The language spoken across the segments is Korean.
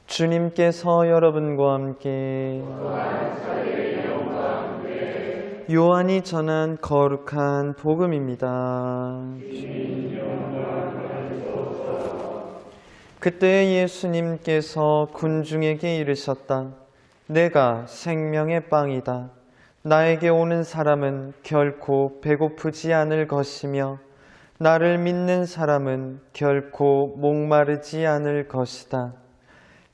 주님께서 여러분과 함께 요한이 전한 거룩한 복음입니다. 그때 예수님께서 군중에게 이르셨다. 내가 생명의 빵이다. 나에게 오는 사람은 결코 배고프지 않을 것이며 나를 믿는 사람은 결코 목마르지 않을 것이다.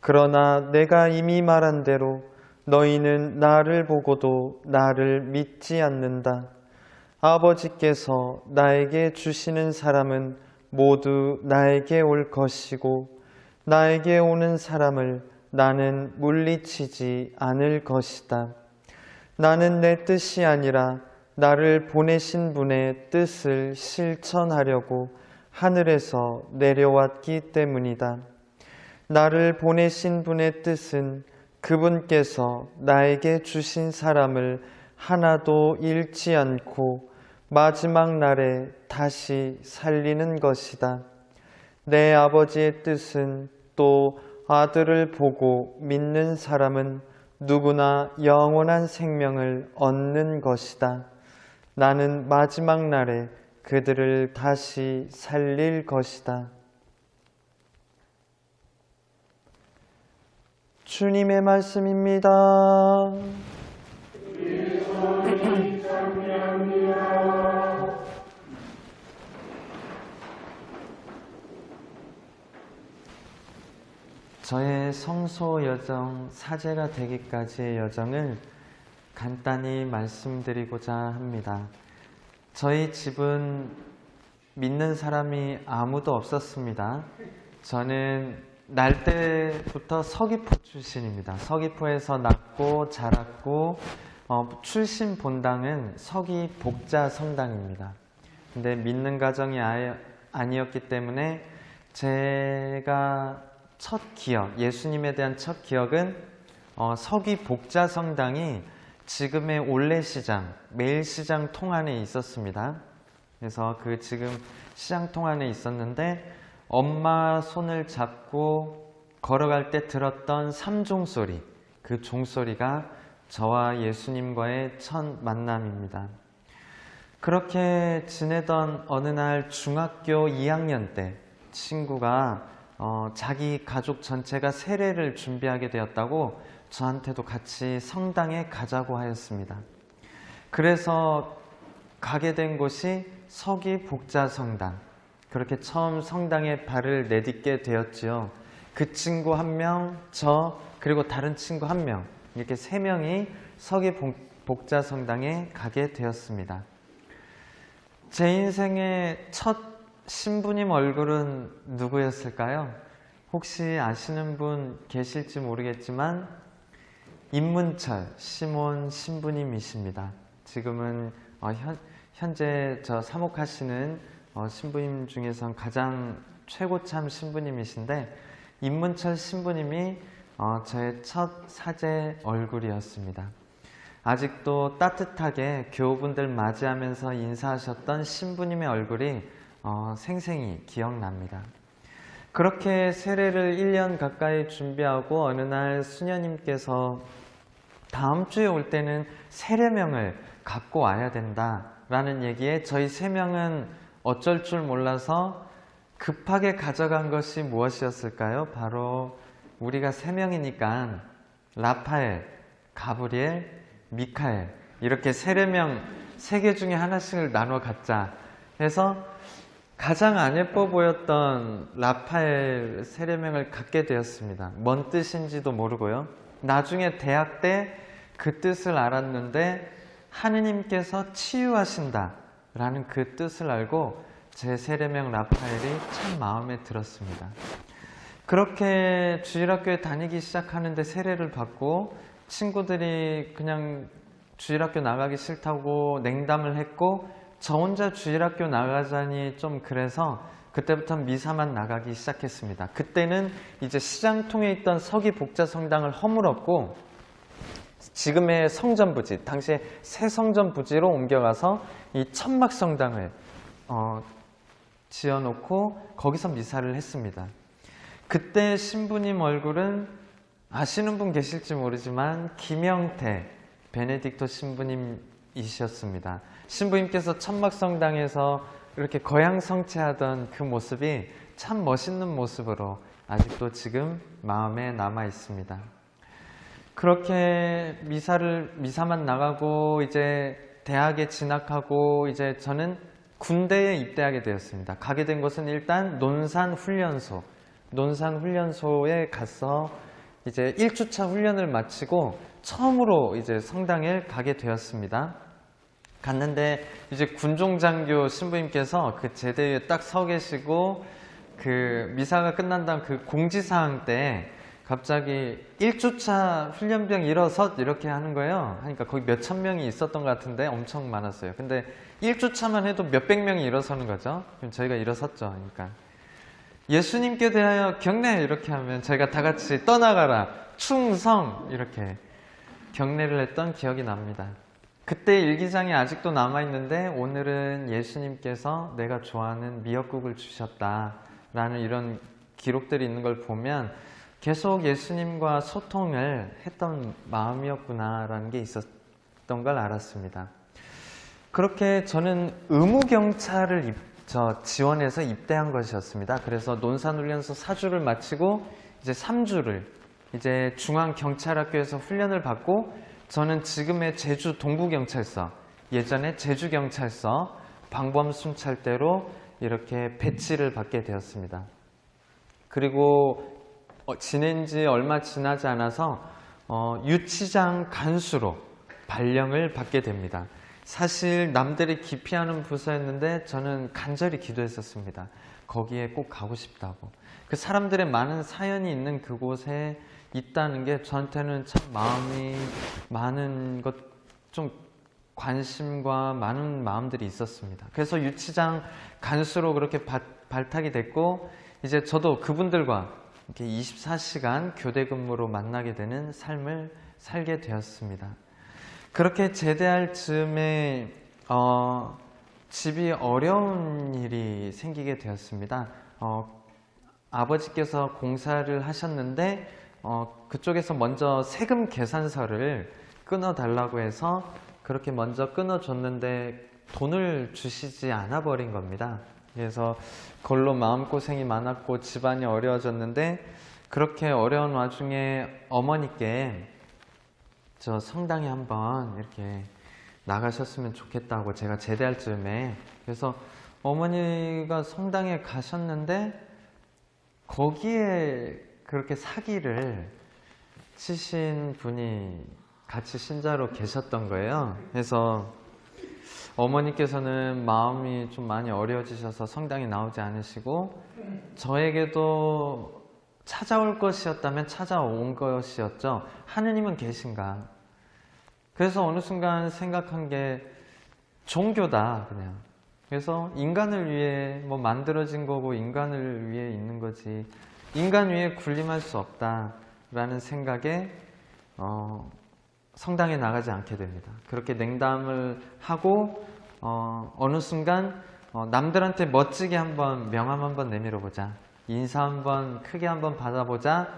그러나 내가 이미 말한 대로 너희는 나를 보고도 나를 믿지 않는다. 아버지께서 나에게 주시는 사람은 모두 나에게 올 것이고 나에게 오는 사람을 나는 물리치지 않을 것이다. 나는 내 뜻이 아니라 나를 보내신 분의 뜻을 실천하려고 하늘에서 내려왔기 때문이다. 나를 보내신 분의 뜻은 그분께서 나에게 주신 사람을 하나도 잃지 않고 마지막 날에 다시 살리는 것이다. 내 아버지의 뜻은 또 아들을 보고 믿는 사람은 누구나 영원한 생명을 얻는 것이다. 나는 마지막 날에 그들을 다시 살릴 것이다. 주님의 말씀입니다. 저의 성소 여정, 사제가 되기까지의 여정을 간단히 말씀드리고자 합니다. 저희 집은 믿는 사람이 아무도 없었습니다. 저는 날 때부터 서귀포 출신입니다. 서귀포에서 낳고 자랐고 출신 본당은 서귀복자 성당입니다. 근데 믿는 가정이 아니었기 때문에 제가 첫 기억, 예수님에 대한 첫 기억은 서귀복자 성당이 지금의 올레시장, 매일시장 통안에 있었습니다. 그래서 그 지금 시장 통안에 있었는데 엄마 손을 잡고 걸어갈 때 들었던 삼종소리, 그 종소리가 저와 예수님과의 첫 만남입니다. 그렇게 지내던 어느 날 중학교 2학년 때 친구가 자기 가족 전체가 세례를 준비하게 되었다고 저한테도 같이 성당에 가자고 하였습니다. 그래서 가게 된 곳이 서귀복자성당. 그렇게 처음 성당에 발을 내딛게 되었지요. 그 친구 한 명, 저, 그리고 다른 친구 한 명, 이렇게 3명이 서귀복자성당에 가게 되었습니다. 제 인생의 첫 신부님 얼굴은 누구였을까요? 혹시 아시는 분 계실지 모르겠지만 임문철 시몬 신부님이십니다. 지금은 현재 저 사목하시는 신부님 중에선 가장 최고참 신부님이신데 임문철 신부님이 저의 첫 사제 얼굴이었습니다. 아직도 따뜻하게 교우분들 맞이하면서 인사하셨던 신부님의 얼굴이 생생히 기억납니다. 그렇게 세례를 1년 가까이 준비하고 어느 날 수녀님께서 다음 주에 올 때는 세례명을 갖고 와야 된다라는 얘기에 저희 3명은 어쩔 줄 몰라서 급하게 가져간 것이 무엇이었을까요? 바로 우리가 3명이니까 라파엘, 가브리엘, 미카엘 이렇게 세례명 3개 중에 하나씩을 나눠 갖자 해서 가장 안 예뻐 보였던 라파엘 세례명을 갖게 되었습니다. 뭔 뜻인지도 모르고요. 나중에 대학 때 그 뜻을 알았는데 하느님께서 치유하신다 라는 그 뜻을 알고 제 세례명 라파엘이 참 마음에 들었습니다. 그렇게 주일학교에 다니기 시작하는데 세례를 받고 친구들이 그냥 주일학교 나가기 싫다고 냉담을 했고 저 혼자 주일학교 나가자니 좀 그래서 그때부터 미사만 나가기 시작했습니다. 그때는 이제 시장통에 있던 서귀복자성당을 허물었고 지금의 성전부지, 당시에 새 성전부지로 옮겨가서 이 천막성당을 지어놓고 거기서 미사를 했습니다. 그때 신부님 얼굴은 아시는 분 계실지 모르지만 김영태 베네딕토 신부님이셨습니다. 신부님께서 천막성당에서 이렇게 거양성체하던 그 모습이 참 멋있는 모습으로 아직도 지금 마음에 남아 있습니다. 그렇게 미사만 나가고 이제 대학에 진학하고 이제 저는 군대에 입대하게 되었습니다. 가게 된 곳은 일단 논산훈련소에 가서 이제 1주차 훈련을 마치고 처음으로 이제 성당에 가게 되었습니다. 갔는데 이제 군종장교 신부님께서 그 제대에 딱 서 계시고 그 미사가 끝난 다음 그 공지사항 때 갑자기 1주차 훈련병 일어섰 이렇게 하는 거예요. 하니까 거기 몇천 명이 있었던 것 같은데 엄청 많았어요. 근데 1주차만 해도 몇백 명이 일어서는 거죠. 그럼 저희가 일어섰죠. 그러니까 예수님께 대하여 경례 이렇게 하면 저희가 다 같이 떠나가라 충성 이렇게 경례를 했던 기억이 납니다. 그때 일기장이 아직도 남아있는데 오늘은 예수님께서 내가 좋아하는 미역국을 주셨다라는 이런 기록들이 있는 걸 보면 계속 예수님과 소통을 했던 마음이었구나라는 게 있었던 걸 알았습니다. 그렇게 저는 의무경찰을 지원해서 입대한 것이었습니다. 그래서 논산훈련소 4주를 마치고 이제 3주를 이제 중앙경찰학교에서 훈련을 받고 저는 지금의 제주 동부경찰서, 예전에 제주경찰서 방범순찰대로 이렇게 배치를 받게 되었습니다. 그리고 지낸 지 얼마 지나지 않아서 유치장 간수로 발령을 받게 됩니다. 사실 남들이 기피하는 부서였는데 저는 간절히 기도했었습니다. 거기에 꼭 가고 싶다고. 그 사람들의 많은 사연이 있는 그곳에 있다는 게 저한테는 참 마음이 많은 좀 관심과 많은 마음들이 있었습니다. 그래서 유치장 간수로 그렇게 발탁이 됐고 이제 저도 그분들과 이렇게 24시간 교대 근무로 만나게 되는 삶을 살게 되었습니다. 그렇게 제대할 즈음에 집이 어려운 일이 생기게 되었습니다. 아버지께서 공사를 하셨는데 그쪽에서 먼저 세금 계산서를 끊어달라고 해서 그렇게 먼저 끊어줬는데 돈을 주시지 않아 버린 겁니다. 그래서 그걸로 마음고생이 많았고 집안이 어려워졌는데 그렇게 어려운 와중에 어머니께 저 성당에 한번 이렇게 나가셨으면 좋겠다고 제가 제대할 즈음에 그래서 어머니가 성당에 가셨는데 거기에 그렇게 사기를 치신 분이 같이 신자로 계셨던 거예요. 그래서 어머니께서는 마음이 좀 많이 어려워지셔서 성당에 나오지 않으시고 저에게도 찾아올 것이었다면 찾아온 것이었죠. 하느님은 계신가? 그래서 어느 순간 생각한 게 종교다 그냥. 그래서 인간을 위해 뭐 만들어진 거고 인간을 위해 있는 거지 인간 위에 군림할 수 없다라는 생각에 성당에 나가지 않게 됩니다. 그렇게 냉담을 하고 어느 순간 남들한테 멋지게 한번 명함 한번 내밀어 보자. 인사 한번 크게 한번 받아보자.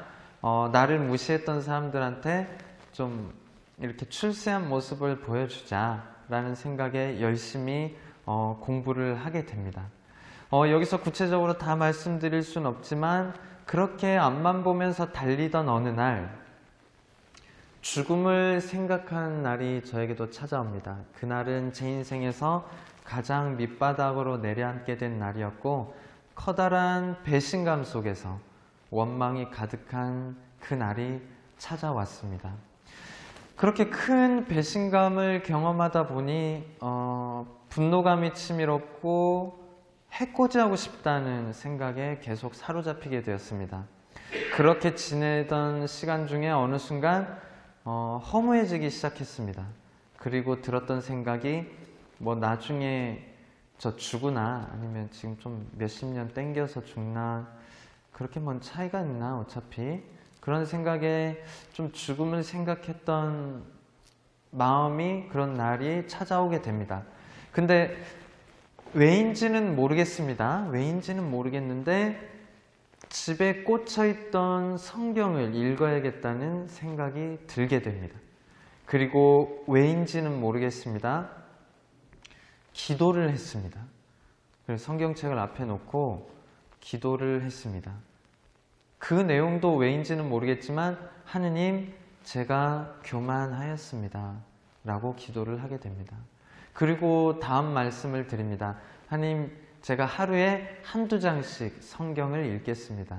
나를 무시했던 사람들한테 좀 이렇게 출세한 모습을 보여주자 라는 생각에 열심히 공부를 하게 됩니다. 여기서 구체적으로 다 말씀드릴 수는 없지만 그렇게 앞만 보면서 달리던 어느 날 죽음을 생각한 날이 저에게도 찾아옵니다. 그날은 제 인생에서 가장 밑바닥으로 내려앉게 된 날이었고 커다란 배신감 속에서 원망이 가득한 그 날이 찾아왔습니다. 그렇게 큰 배신감을 경험하다 보니 분노감이 치밀었고 해코지하고 싶다는 생각에 계속 사로잡히게 되었습니다. 그렇게 지내던 시간 중에 어느 순간 허무해지기 시작했습니다. 그리고 들었던 생각이 뭐 나중에 저 죽으나 아니면 지금 좀 몇십 년 땡겨서 죽나 그렇게 뭔 차이가 있나 어차피 그런 생각에 좀 죽음을 생각했던 마음이 그런 날이 찾아오게 됩니다. 근데 왜인지는 모르겠습니다. 왜인지는 모르겠는데 집에 꽂혀있던 성경을 읽어야겠다는 생각이 들게 됩니다. 그리고 왜인지는 모르겠습니다. 기도를 했습니다. 그래서 성경책을 앞에 놓고 기도를 했습니다. 그 내용도 왜인지는 모르겠지만 하느님, 제가 교만하였습니다 라고 기도를 하게 됩니다. 그리고 다음 말씀을 드립니다. 하느님, 제가 하루에 한두 장씩 성경을 읽겠습니다.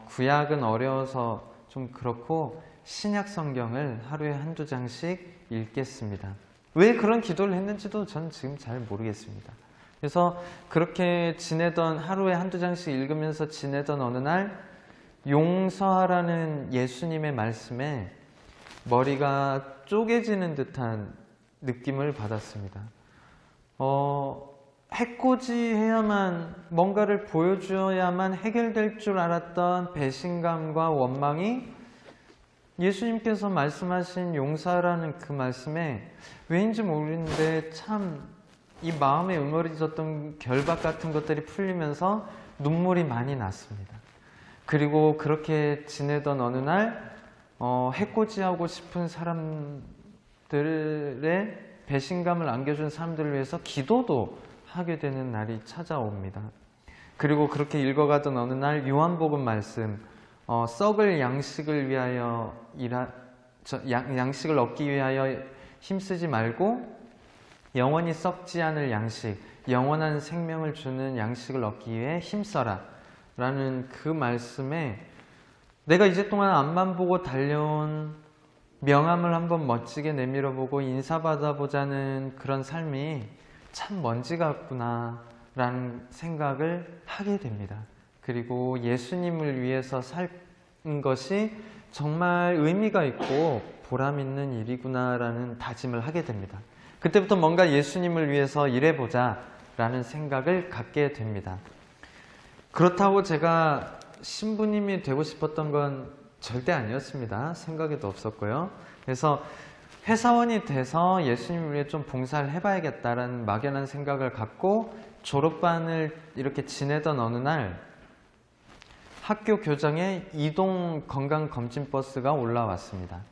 구약은 어려워서 좀 그렇고 신약 성경을 하루에 한두 장씩 읽겠습니다. 왜 그런 기도를 했는지도 전 지금 잘 모르겠습니다. 그래서 그렇게 지내던, 하루에 한두 장씩 읽으면서 지내던 어느 날 용서하라는 예수님의 말씀에 머리가 쪼개지는 듯한 느낌을 받았습니다. 해코지해야만, 뭔가를 보여주어야만 해결될 줄 알았던 배신감과 원망이 예수님께서 말씀하신 용서하라는 그 말씀에 왜인지 모르겠는데 참 이 마음에 응어리졌던 결박 같은 것들이 풀리면서 눈물이 많이 났습니다. 그리고 그렇게 지내던 어느 날 해코지하고 싶은 사람들의 배신감을 안겨준 사람들을 위해서 기도도 하게 되는 날이 찾아옵니다. 그리고 그렇게 읽어가던 어느 날 요한복음 말씀, 썩을 양식을 위하여 양식을 얻기 위하여 힘쓰지 말고 영원히 썩지 않을 양식, 영원한 생명을 주는 양식을 얻기 위해 힘써라 라는 그 말씀에 내가 이제 동안 앞만 보고 달려온 명함을 한번 멋지게 내밀어보고 인사받아보자는 그런 삶이 참 먼지 같구나 라는 생각을 하게 됩니다. 그리고 예수님을 위해서 살 것이 정말 의미가 있고 보람 있는 일이구나 라는 다짐을 하게 됩니다. 그때부터 뭔가 예수님을 위해서 일해보자 라는 생각을 갖게 됩니다. 그렇다고 제가 신부님이 되고 싶었던 건 절대 아니었습니다. 생각에도 없었고요. 그래서 회사원이 돼서 예수님을 위해 좀 봉사를 해봐야겠다라는 막연한 생각을 갖고 졸업반을 이렇게 지내던 어느 날 학교 교정에 이동 건강검진버스가 올라왔습니다.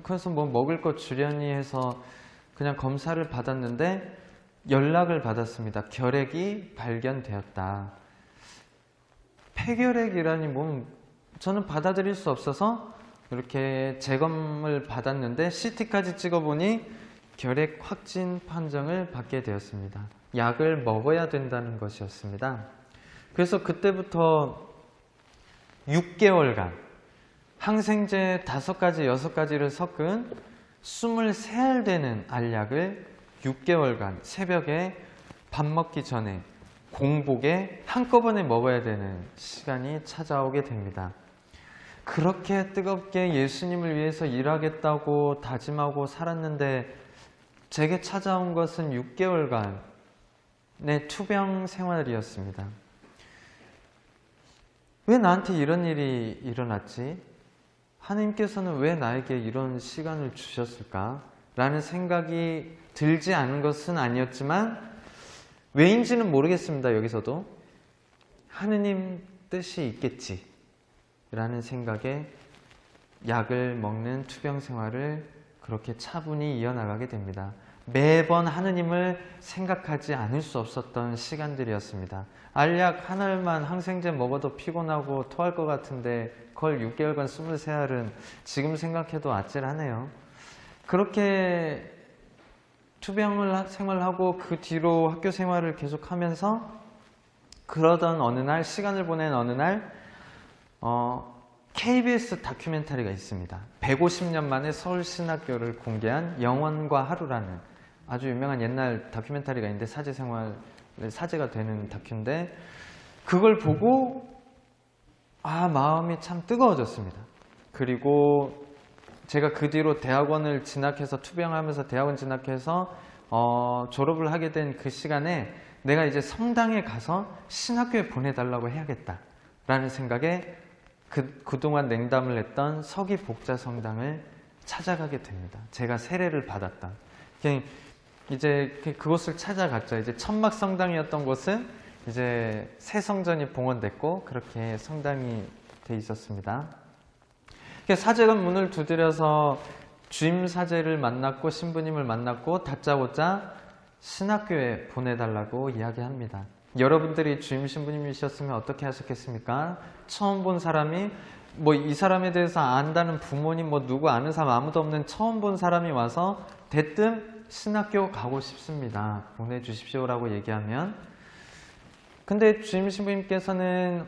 그래서 뭐 먹을 거 주려니 해서 그냥 검사를 받았는데 연락을 받았습니다. 결핵이 발견되었다. 폐결핵이라니 뭐 저는 받아들일 수 없어서 이렇게 재검을 받았는데 CT까지 찍어보니 결핵 확진 판정을 받게 되었습니다. 약을 먹어야 된다는 것이었습니다. 그래서 그때부터 6개월간 항생제 5가지, 6가지를 섞은 23알 되는 알약을 6개월간 새벽에 밥 먹기 전에 공복에 한꺼번에 먹어야 되는 시간이 찾아오게 됩니다. 그렇게 뜨겁게 예수님을 위해서 일하겠다고 다짐하고 살았는데 제게 찾아온 것은 6개월간의 투병 생활이었습니다. 왜 나한테 이런 일이 일어났지? 하나님께서는 왜 나에게 이런 시간을 주셨을까? 라는 생각이 들지 않은 것은 아니었지만 왜인지는 모르겠습니다. 여기서도 하느님 뜻이 있겠지 라는 생각에 약을 먹는 투병 생활을 그렇게 차분히 이어나가게 됩니다. 매번 하느님을 생각하지 않을 수 없었던 시간들이었습니다. 알약 한 알만 항생제 먹어도 피곤하고 토할 것 같은데 그걸 6개월간 23알은 지금 생각해도 아찔하네요. 그렇게 투병을 생활하고 그 뒤로 학교 생활을 계속하면서 그러던 어느 날, 시간을 보낸 어느 날 KBS 다큐멘터리가 있습니다. 150년 만에 서울신학교를 공개한 영원과 하루라는 아주 유명한 옛날 다큐멘터리가 있는데 사제가 되는 다큐인데 그걸 보고 마음이 참 뜨거워졌습니다. 그리고 제가 그 뒤로 대학원을 진학해서 투병하면서 대학원 진학해서 졸업을 하게 된 그 시간에 내가 이제 성당에 가서 신학교에 보내달라고 해야겠다 라는 생각에 그동안 냉담을 했던 서기 복자 성당을 찾아가게 됩니다. 제가 세례를 받았던. 이제 그곳을 찾아갔죠. 이제 천막 성당이었던 곳은 이제 새 성전이 봉헌됐고 그렇게 성당이 돼 있었습니다. 사제가 문을 두드려서 주임 사제를 만났고 신부님을 만났고 다짜고짜 신학교에 보내달라고 이야기합니다. 여러분들이 주임 신부님이셨으면 어떻게 하셨겠습니까? 처음 본 사람이 이 사람에 대해서 안다는 부모님 누구 아는 사람 아무도 없는 처음 본 사람이 와서 대뜸 신학교 가고 싶습니다. 보내주십시오라고 얘기하면, 근데 주임 신부님께서는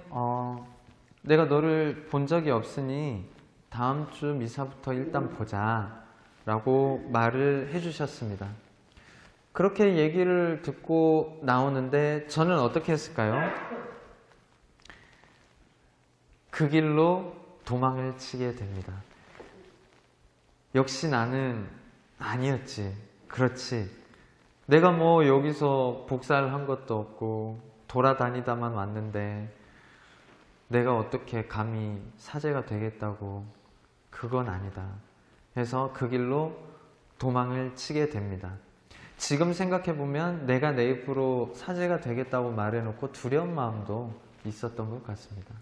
내가 너를 본 적이 없으니 다음 주 미사부터 일단 보자 라고 말을 해주셨습니다. 그렇게 얘기를 듣고 나오는데 저는 어떻게 했을까요? 그 길로 도망을 치게 됩니다. 역시 나는 아니었지. 그렇지. 내가 여기서 복사를 한 것도 없고 돌아다니다만 왔는데 내가 어떻게 감히 사제가 되겠다고. 그건 아니다. 해서 그 길로 도망을 치게 됩니다. 지금 생각해보면 내가 내 입으로 사제가 되겠다고 말해놓고 두려운 마음도 있었던 것 같습니다.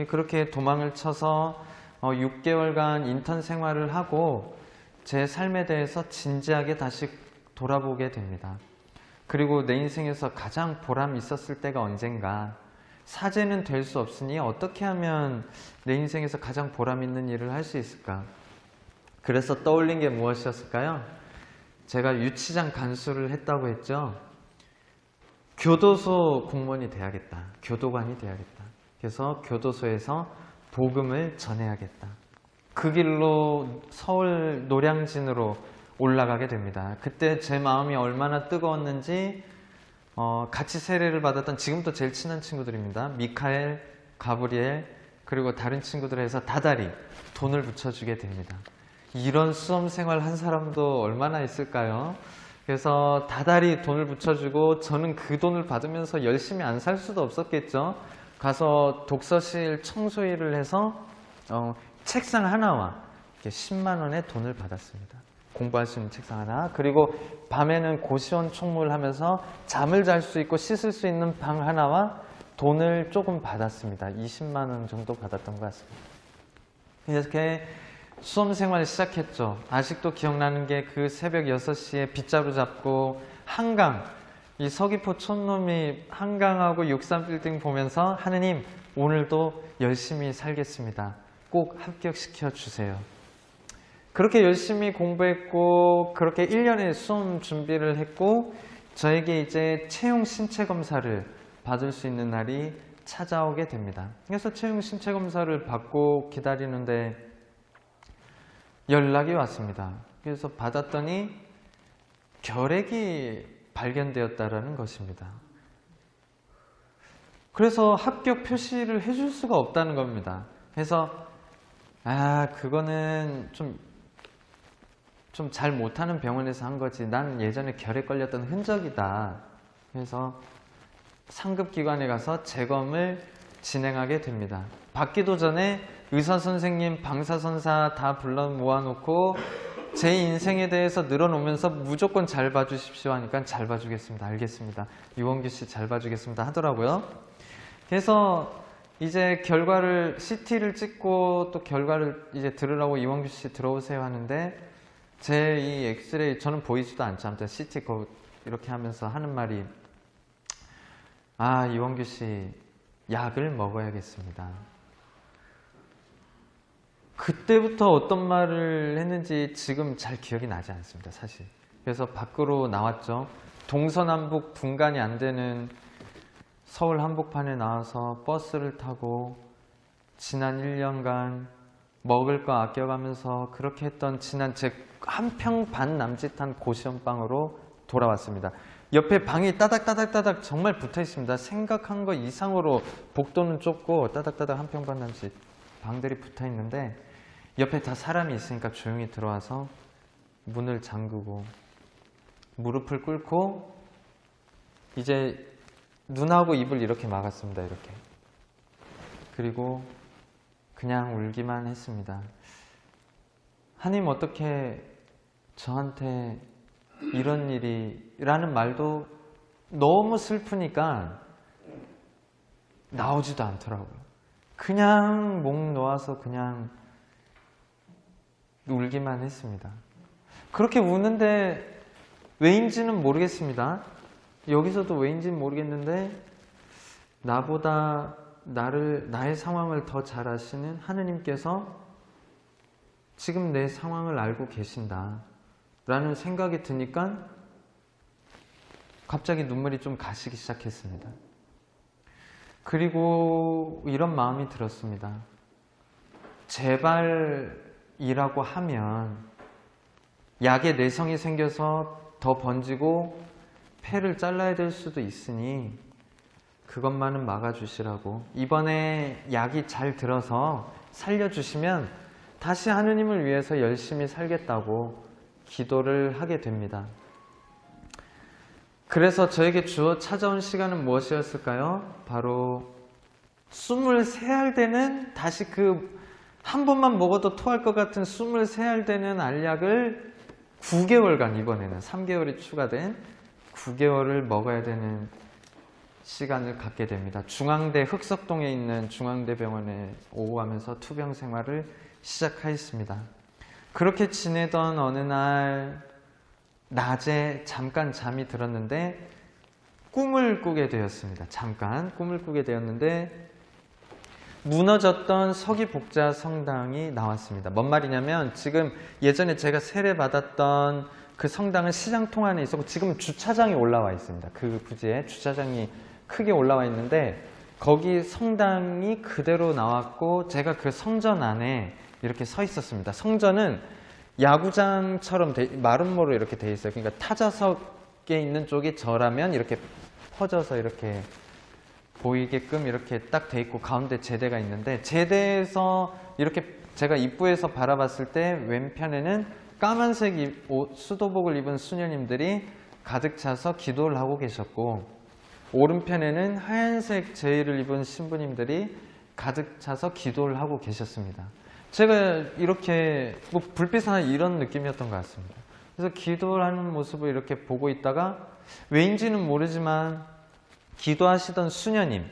그렇게 도망을 쳐서 6개월간 인턴 생활을 하고 제 삶에 대해서 진지하게 다시 돌아보게 됩니다. 그리고 내 인생에서 가장 보람이 있었을 때가 언젠가, 사제는 될 수 없으니 어떻게 하면 내 인생에서 가장 보람 있는 일을 할 수 있을까? 그래서 떠올린 게 무엇이었을까요? 제가 유치장 간수를 했다고 했죠. 교도소 공무원이 돼야겠다. 교도관이 돼야겠다. 그래서 교도소에서 복음을 전해야겠다. 그 길로 서울 노량진으로 올라가게 됩니다. 그때 제 마음이 얼마나 뜨거웠는지 같이 세례를 받았던 지금도 제일 친한 친구들입니다. 미카엘, 가브리엘, 그리고 다른 친구들 해서 다달이 돈을 붙여주게 됩니다. 이런 수험생활 한 사람도 얼마나 있을까요? 그래서 다달이 돈을 붙여주고 저는 그 돈을 받으면서 열심히 안 살 수도 없었겠죠. 가서 독서실 청소 일을 해서 책상 하나와 10만 원의 돈을 받았습니다. 공부할 수 있는 책상 하나, 그리고 밤에는 고시원 총무하면서 잠을 잘 수 있고 씻을 수 있는 방 하나와 돈을 조금 받았습니다. 20만 원 정도 받았던 것 같습니다. 이렇게 수험생활을 시작했죠. 아직도 기억나는 게 그 새벽 6시에 빗자루 잡고 한강, 이 서귀포 촌놈이 한강하고 63빌딩 보면서 하느님 오늘도 열심히 살겠습니다. 꼭 합격시켜 주세요. 그렇게 열심히 공부했고 그렇게 1년의 수험 준비를 했고 저에게 이제 채용 신체 검사를 받을 수 있는 날이 찾아오게 됩니다. 그래서 채용 신체 검사를 받고 기다리는데 연락이 왔습니다. 그래서 받았더니 결핵이 발견되었다라는 것입니다. 그래서 합격 표시를 해줄 수가 없다는 겁니다. 그래서 그거는 좀 잘 못하는 병원에서 한 거지. 난 예전에 결핵 걸렸던 흔적이다. 그래서 상급기관에 가서 재검을 진행하게 됩니다. 받기도 전에 의사 선생님, 방사선사 다 불러 모아놓고 제 인생에 대해서 늘어놓으면서 무조건 잘 봐주십시오 하니까 잘 봐주겠습니다. 알겠습니다. 유원규 씨 잘 봐주겠습니다 하더라고요. 그래서 이제 결과를 CT를 찍고 또 결과를 이제 들으라고 이원규 씨 들어오세요 하는데 제 이 엑스레이 저는 보이지도 않죠. 아무튼 CT 이렇게 하면서 하는 말이 이원규 씨 약을 먹어야겠습니다. 그때부터 어떤 말을 했는지 지금 잘 기억이 나지 않습니다. 사실. 그래서 밖으로 나왔죠. 동서남북 분간이 안 되는 서울 한복판에 나와서 버스를 타고 지난 1년간 먹을 거 아껴가면서 그렇게 했던 지난 제 한 평 반 남짓한 고시원방으로 돌아왔습니다. 옆에 방이 따닥따닥따닥 정말 붙어 있습니다. 생각한 거 이상으로 복도는 좁고 따닥따닥 한 평 반 남짓 방들이 붙어 있는데 옆에 다 사람이 있으니까 조용히 들어와서 문을 잠그고 무릎을 꿇고 이제 눈하고 입을 이렇게 막았습니다. 이렇게. 그리고 그냥 울기만 했습니다. 하나님 어떻게 저한테 이런 일이 라는 말도 너무 슬프니까 나오지도 않더라고요. 그냥 목 놓아서 그냥 울기만 했습니다. 그렇게 우는데 왜인지는 모르겠습니다. 여기서도 왜인지는 모르겠는데 나보다 나의 상황을 더 잘 아시는 하느님께서 지금 내 상황을 알고 계신다 라는 생각이 드니까 갑자기 눈물이 좀 가시기 시작했습니다. 그리고 이런 마음이 들었습니다. 재발이라고 하면 약에 내성이 생겨서 더 번지고 폐를 잘라야 될 수도 있으니 그것만은 막아주시라고, 이번에 약이 잘 들어서 살려주시면 다시 하느님을 위해서 열심히 살겠다고 기도를 하게 됩니다. 그래서 저에게 주어 찾아온 시간은 무엇이었을까요? 바로 숨을 세할 때는 다시 그 한 번만 먹어도 토할 것 같은 숨을 세할 때는 알약을 9개월간, 이번에는 3개월이 추가된 9개월을 먹어야 되는 시간을 갖게 됩니다. 중앙대 흑석동에 있는 중앙대병원에 오고가면서 투병 생활을 시작하였습니다. 그렇게 지내던 어느 날 낮에 잠깐 잠이 들었는데 꿈을 꾸게 되었습니다. 잠깐 꿈을 꾸게 되었는데 무너졌던 서기복자 성당이 나왔습니다. 뭔 말이냐면 지금 예전에 제가 세례받았던 그 성당은 시장통 안에 있었고 지금 주차장이 올라와 있습니다. 그 부지에 주차장이 크게 올라와 있는데 거기 성당이 그대로 나왔고 제가 그 성전 안에 이렇게 서 있었습니다. 성전은 야구장처럼 마름모로 이렇게 돼 있어요. 그러니까 타자석에 있는 쪽이 저라면 이렇게 퍼져서 이렇게 보이게끔 이렇게 딱 돼 있고 가운데 제대가 있는데 제대에서 이렇게 제가 입구에서 바라봤을 때 왼편에는 까만색 수도복을 입은 수녀님들이 가득 차서 기도를 하고 계셨고 오른편에는 하얀색 제의를 입은 신부님들이 가득 차서 기도를 하고 계셨습니다. 제가 이렇게 뭐 불빛 하나 이런 느낌이었던 것 같습니다. 그래서 기도를 하는 모습을 이렇게 보고 있다가 왜인지는 모르지만 기도하시던 수녀님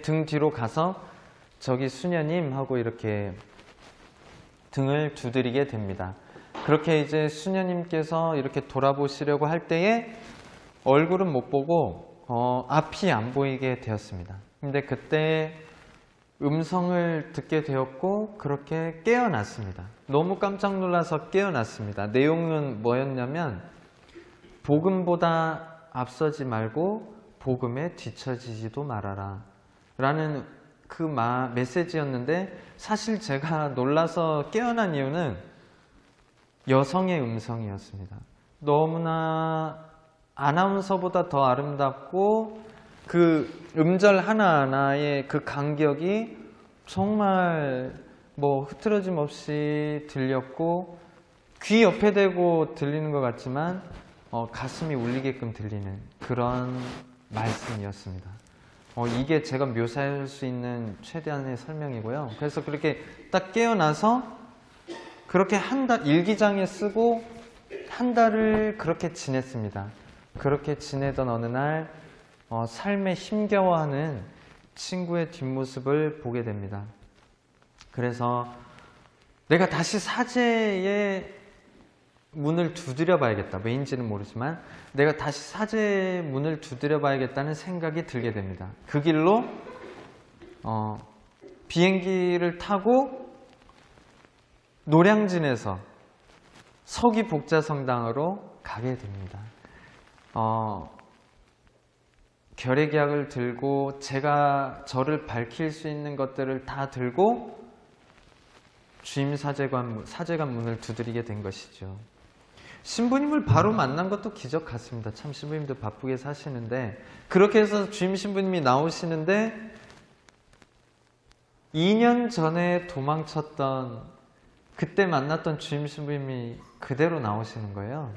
등 뒤로 가서 저기 수녀님 하고 이렇게 등을 두드리게 됩니다. 그렇게 이제 수녀님께서 이렇게 돌아보시려고 할 때에 얼굴은 못 보고 앞이 안 보이게 되었습니다. 근데 그때 음성을 듣게 되었고 그렇게 깨어났습니다. 너무 깜짝 놀라서 깨어났습니다. 내용은 뭐였냐면 복음보다 앞서지 말고 복음에 뒤처지지도 말아라 라는 그 메시지였는데 사실 제가 놀라서 깨어난 이유는 여성의 음성이었습니다. 너무나 아나운서보다 더 아름답고 그 음절 하나하나의 그 간격이 정말 뭐 흐트러짐 없이 들렸고 귀 옆에 대고 들리는 것 같지만 가슴이 울리게끔 들리는 그런 말씀이었습니다. 이게 제가 묘사할 수 있는 최대한의 설명이고요. 그래서 그렇게 딱 깨어나서 그렇게 한 달, 일기장에 쓰고 한 달을 그렇게 지냈습니다. 그렇게 지내던 어느 날 삶에 힘겨워하는 친구의 뒷모습을 보게 됩니다. 그래서 내가 다시 사제의 문을 두드려 봐야겠다. 왜인지는 모르지만 내가 다시 사제의 문을 두드려 봐야겠다는 생각이 들게 됩니다. 그 길로 비행기를 타고 노량진에서 서기복자성당으로 가게 됩니다. 결의계약을 들고 제가 저를 밝힐 수 있는 것들을 다 들고 주임 사제관 문을 두드리게 된 것이죠. 신부님을 바로 만난 것도 기적 같습니다. 참 신부님도 바쁘게 사시는데 그렇게 해서 주임 신부님이 나오시는데 2년 전에 도망쳤던 그때 만났던 주임 신부님이 그대로 나오시는 거예요.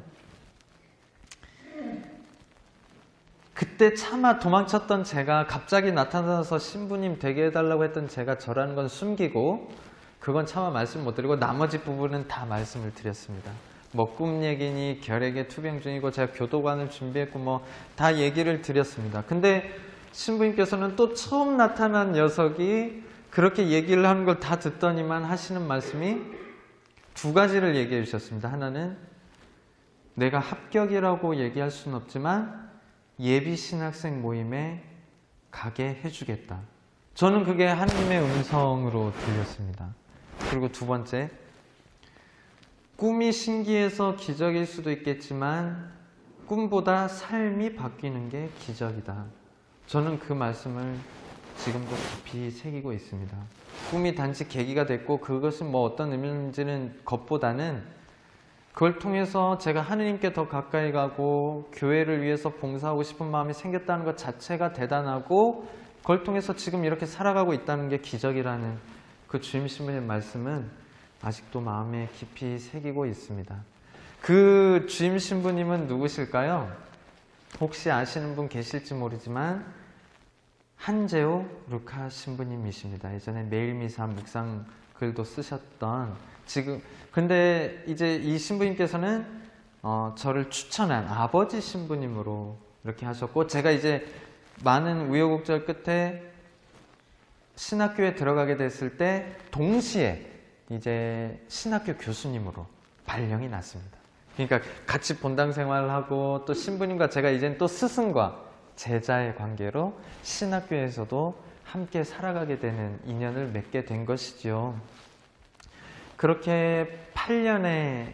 그때 차마 도망쳤던 제가 갑자기 나타나서 신부님 되게 해달라고 했던 제가 저라는 건 숨기고 그건 차마 말씀 못 드리고 나머지 부분은 다 말씀을 드렸습니다. 뭐 꿈 얘기니 결핵에 투병 중이고 제가 교도관을 준비했고 뭐 다 얘기를 드렸습니다. 근데 신부님께서는 또 처음 나타난 녀석이 그렇게 얘기를 하는 걸 다 듣더니만 하시는 말씀이 두 가지를 얘기해 주셨습니다. 하나는 내가 합격이라고 얘기할 수는 없지만 예비 신학생 모임에 가게 해주겠다. 저는 그게 하나님의 음성으로 들렸습니다. 그리고 두 번째, 꿈이 신기해서 기적일 수도 있겠지만 꿈보다 삶이 바뀌는 게 기적이다. 저는 그 말씀을 지금도 깊이 새기고 있습니다. 꿈이 단지 계기가 됐고 그것은 뭐 어떤 의미인지는 것보다는 그걸 통해서 제가 하느님께 더 가까이 가고 교회를 위해서 봉사하고 싶은 마음이 생겼다는 것 자체가 대단하고 그걸 통해서 지금 이렇게 살아가고 있다는 게 기적이라는 그 주임 신부님 말씀은 아직도 마음에 깊이 새기고 있습니다. 그 주임 신부님은 누구실까요? 혹시 아시는 분 계실지 모르지만 한재호 루카 신부님이십니다. 예전에 매일미사 묵상 글도 쓰셨던 근데 이제 이 신부님께서는 저를 추천한 아버지 신부님으로 이렇게 하셨고, 제가 이제 많은 우여곡절 끝에 신학교에 들어가게 됐을 때 동시에 이제 신학교 교수님으로 발령이 났습니다. 그러니까 같이 본당 생활하고 또 신부님과 제가 이제는 또 스승과 제자의 관계로 신학교에서도 함께 살아가게 되는 인연을 맺게 된 것이죠. 그렇게 8년의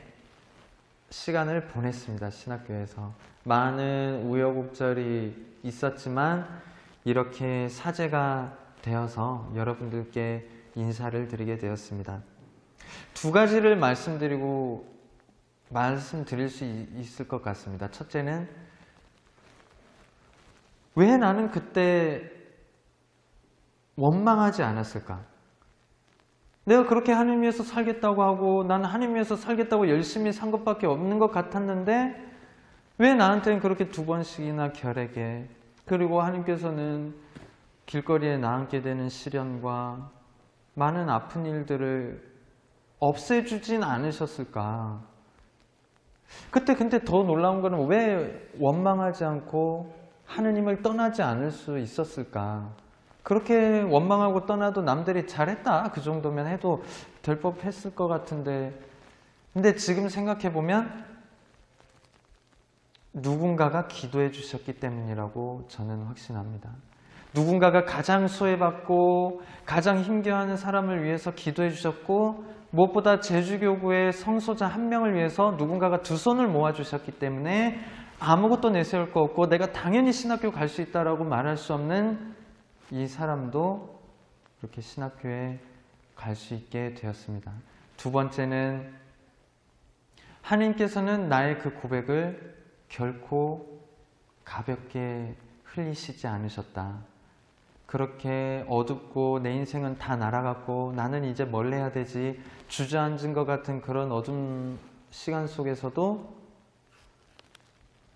시간을 보냈습니다. 신학교에서. 많은 우여곡절이 있었지만 이렇게 사제가 되어서 여러분들께 인사를 드리게 되었습니다. 두 가지를 말씀드릴 수 있을 것 같습니다. 첫째는 왜 나는 그때 원망하지 않았을까? 내가 그렇게 하나님 위해서 살겠다고 하고 나는 하나님 위해서 살겠다고 열심히 산 것밖에 없는 것 같았는데 왜 나한테는 그렇게 두 번씩이나 결핵에, 그리고 하나님께서는 길거리에 나앉게 되는 시련과 많은 아픈 일들을 없애주진 않으셨을까? 그때 근데 더 놀라운 거는 왜 원망하지 않고 하느님을 떠나지 않을 수 있었을까? 그렇게 원망하고 떠나도 남들이 잘했다, 그 정도면 해도 될 법했을 것 같은데, 근데 지금 생각해보면 누군가가 기도해 주셨기 때문이라고 저는 확신합니다. 누군가가 가장 소외받고 가장 힘겨워하는 사람을 위해서 기도해 주셨고, 무엇보다 제주교구의 성소자 한 명을 위해서 누군가가 두 손을 모아 주셨기 때문에 아무것도 내세울 거 없고 내가 당연히 신학교 갈 수 있다라고 말할 수 없는 이 사람도 이렇게 신학교에 갈 수 있게 되었습니다. 두 번째는 하나님께서는 나의 그 고백을 결코 가볍게 흘리시지 않으셨다. 그렇게 어둡고 내 인생은 다 날아갔고 나는 이제 뭘 해야 되지 주저앉은 것 같은 그런 어두운 시간 속에서도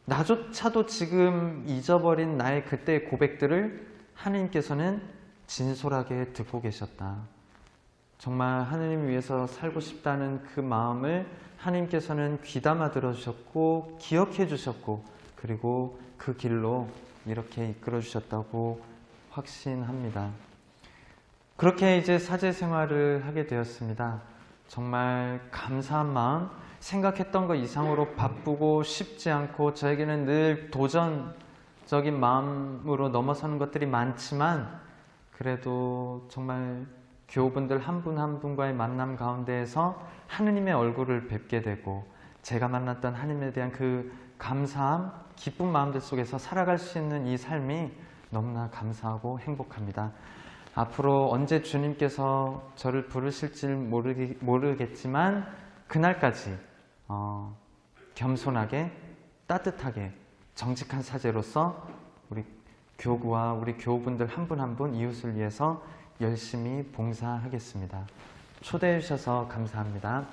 나조차도 지금 잊어버린 나의 그때의 고백들을 하나님께서는 진솔하게 듣고 계셨다. 정말 하나님 위해서 살고 싶다는 그 마음을 하나님께서는 귀담아 들어주셨고 기억해 주셨고 그리고 그 길로 이렇게 이끌어 주셨다고 확신합니다. 그렇게 이제 사제 생활을 하게 되었습니다. 정말 감사한 마음, 생각했던 것 이상으로 바쁘고 쉽지 않고 저에게는 늘 도전적인 마음으로 넘어서는 것들이 많지만 그래도 정말 교우분들 한 분 한 분과의 만남 가운데에서 하느님의 얼굴을 뵙게 되고 제가 만났던 하느님에 대한 그 감사함, 기쁜 마음들 속에서 살아갈 수 있는 이 삶이 너무나 감사하고 행복합니다. 앞으로 언제 주님께서 저를 부르실지 모르겠지만 그날까지 겸손하게 따뜻하게 정직한 사제로서 우리 교구와 우리 교우분들 한 분 한 분 이웃을 위해서 열심히 봉사하겠습니다. 초대해 주셔서 감사합니다.